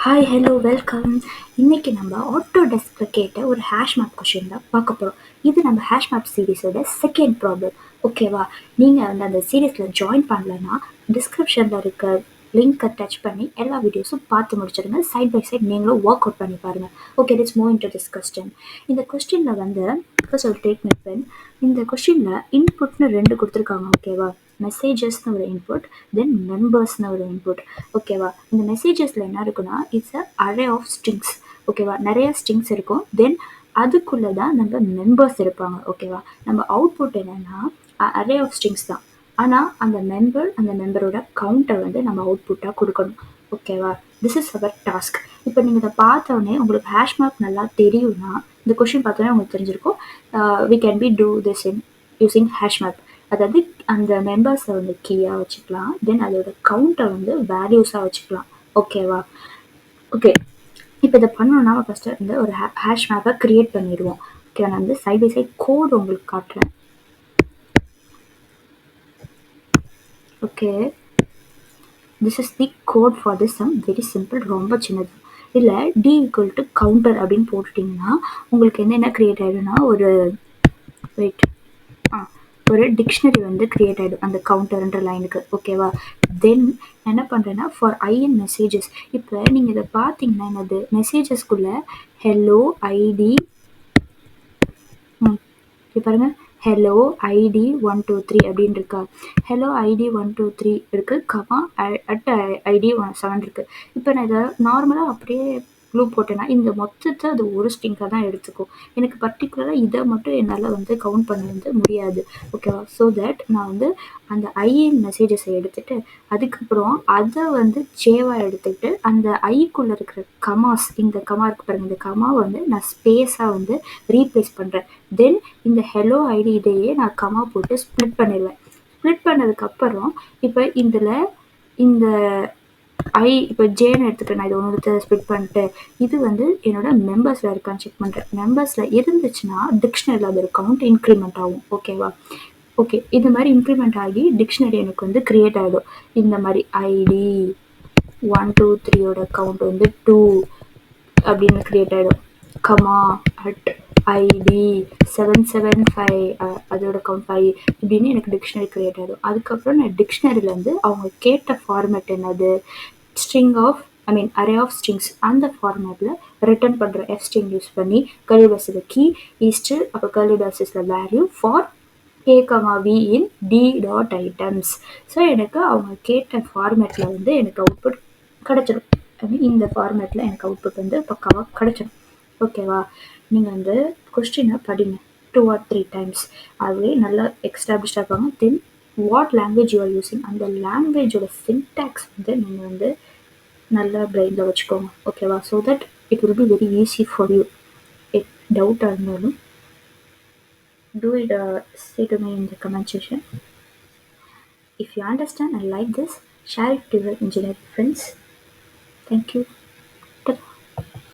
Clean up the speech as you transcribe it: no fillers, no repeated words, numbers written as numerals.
Hi hello welcome. இன்னைக்கு நம்ம ஆட்டோடெஸ்கில் கேட்ட ஒரு ஹேஷ் மேப் கொஷின் தான் பார்க்க போகிறோம். இது நம்ம ஹேஷ் மேப் சீரீஸோட செகண்ட் ப்ராப்ளம். ஓகேவா? நீங்கள் வந்து அந்த சீரீஸில் ஜாயின் பண்ணலன்னா டிஸ்கிரிப்ஷனில் இருக்க லிங்க்கை டச் பண்ணி எல்லா வீடியோஸும் பார்த்து முடிச்சிடுங்க. சைட் பை சைட் நீங்களும் ஒர்க் அவுட் பண்ணி பாருங்கள். Okay, let's move into this question. இந்த கொஸ்டினில் வந்து ஃபர்ஸ்ட் ஒரு டேக் மை பென். இந்த கொஸ்டினில் இன்புட்னு ரெண்டு கொடுத்துருக்காங்க. ஓகேவா? மெசேஜஸ்னு ஒரு இன்புட், தென் மெம்பர்ஸ்னு ஒரு இன்புட். ஓகேவா? இந்த மெசேஜஸில் என்ன இருக்குன்னா it's a array of strings. ஓகேவா? நிறைய ஸ்ட்ரிங்ஸ் இருக்கும். தென் அதுக்குள்ளே தான் நம்ம மெம்பர்ஸ் இருப்பாங்க. ஓகேவா? நம்ம அவுட்புட் என்னென்னா அரே ஆஃப் ஸ்ட்ரிங்ஸ் தான். ஆனால் அந்த மெம்பரோட கவுண்ட்டை வந்து நம்ம அவுட்புட்டாக கொடுக்கணும். ஓகேவா? This is our task. இப்போ நீங்கள் இதை பார்த்தோன்னே உங்களுக்கு ஹேஷ் மேப் நல்லா தெரியும்னா இந்த கொஷின் பார்த்தோன்னே உங்களுக்கு தெரிஞ்சிருக்கும். We can be do this in using hash map. அதாவது அந்த மெம்பர்ஸை வந்து கீயாக வச்சுக்கலாம், தென் அதோட கவுண்ட்டை வந்து வேல்யூஸாக வச்சுக்கலாம். ஓகேவா? ஓகே, இப்போ இதை பண்ணோன்னா ஃபஸ்ட்டு வந்து ஒரு ஹேஷ் மேப்பை க்ரியேட் பண்ணிடுவோம். ஓகே, நான் வந்து சைட் பை சைட் கோடு உங்களுக்கு காட்டுறேன். Okay, this is the code for this sum. Very simple, ரொம்ப சின்னது. இல்லை டி ஈக்குவல் டு கவுண்டர் அப்படின்னு போட்டுட்டிங்கன்னா உங்களுக்கு என்னென்ன க்ரியேட் ஆகிடும்னா ஒரு வெயிட் ஒரு டிக்ஷனரி வந்து க்ரியேட் ஆகிடும் அந்த கவுண்டர்ன்ற லைனுக்கு. ஓகேவா? தென் என்ன பண்ணுறேன்னா ஃபார் ஐஎன் மெசேஜஸ். இப்போ நீங்கள் இதை பார்த்தீங்கன்னா என்னது மெசேஜஸ்குள்ளே ஹெலோ ஐடி இப்போ பாருங்கள், ஹெலோ ஐடி 123 அப்படின்னு இருக்கா? ஹெலோ ஐடி 123 இருக்குது, கமா அட் ஐடி 17 இருக்குது. இப்போ நான் இதை நார்மலாக அப்படியே ப்ளூ போட்டேன்னா இந்த மொத்தத்தை அது ஒரு ஸ்ட்ரிங்காக தான் எடுத்துக்கும். எனக்கு பர்டிகுலராக இதை மட்டும் என்னால் வந்து கவுண்ட் பண்ண வந்து முடியாது. ஓகேவா? ஸோ தட் நான் வந்து அந்த ஐஎன் மெசேஜஸை எடுத்துகிட்டு அதுக்கப்புறம் அதை வந்து சேவாக எடுத்துக்கிட்டு அந்த ஐக்குள்ளே இருக்கிற கமாஸ், இந்த கமா இருக்கு பாருங்கள், இந்த கமாவை வந்து நான் ஸ்பேஸாக வந்து ரீப்ளேஸ் பண்ணுறேன். தென் இந்த ஹெலோ ஐடி இதையே நான் கமா போட்டு ஸ்ப்ளிட் பண்ணிடுவேன். ஸ்ப்ளிட் பண்ணதுக்கப்புறம் இப்போ இதில் இந்த இப்போ ஜேன்னு எடுத்துகிட்டு நான் இது ஒன்று ஸ்ப்ளிட் பண்ணிட்டு இது வந்து என்னோட மெம்பர்ஸில் இருக்கான்னு செக் பண்ணுறேன். மெம்பர்ஸில் இருந்துச்சுன்னா டிக்ஷனரியில் அதோட கவுண்ட் இன்க்ரிமெண்ட் ஆகும். ஓகேவா? ஓகே, இந்த மாதிரி இம்ப்ளிமெண்ட் ஆகி டிக்ஷனரி எனக்கு வந்து க்ரியேட் ஆகிடும். இந்த மாதிரி ஐடி 123யோட கவுண்ட் வந்து 2 அப்படின்னு க்ரியேட் ஆகிடும். கமா அட் ஐடி 775 அதோட கவுண்ட் 5 இப்படின்னு எனக்கு டிக்ஷனரி க்ரியேட் ஆகிடும். அதுக்கப்புறம் நான் டிக்ஷனரியிலேருந்து அவங்க கேட்ட ஃபார்மேட் என்னது, string of array of strings, அந்த ஃபார்மேட்டில் ரிட்டர்ன் பண்ணுற எஃப் ஸ்ட்ரிங் யூஸ் பண்ணி கர்லி braces கீ ஈஸ்ட்டு, அப்போ கர்லி bracesல value for a, v in d dot items. So எனக்கு அவங்க கேட்ட ஃபார்மேட்டில் வந்து எனக்கு அவுட்புட் கிடச்சிடும். இந்த ஃபார்மேட்டில் எனக்கு அவுட்புட் வந்து பக்காவாக கிடச்சிடும். ஓகேவா? நீங்கள் வந்து கொஸ்டினை படிங்க 2 or 3 times. அதுவே நல்லா எக்ஸ்டாப்ளிஷ்டாக இருப்பாங்க. Then what language you are using, அந்த லாங்குவேஜோட சின்டாக்ஸ் வந்து நீங்கள் வந்து நல்லா பிரெயினில் வச்சுக்கோங்க. ஓகேவா? So that it will be very easy for you. டவுட்டாக இருந்தாலும் do it, say to me in the comment section. If you understand and like this, share it to your engineering friends. Thank you.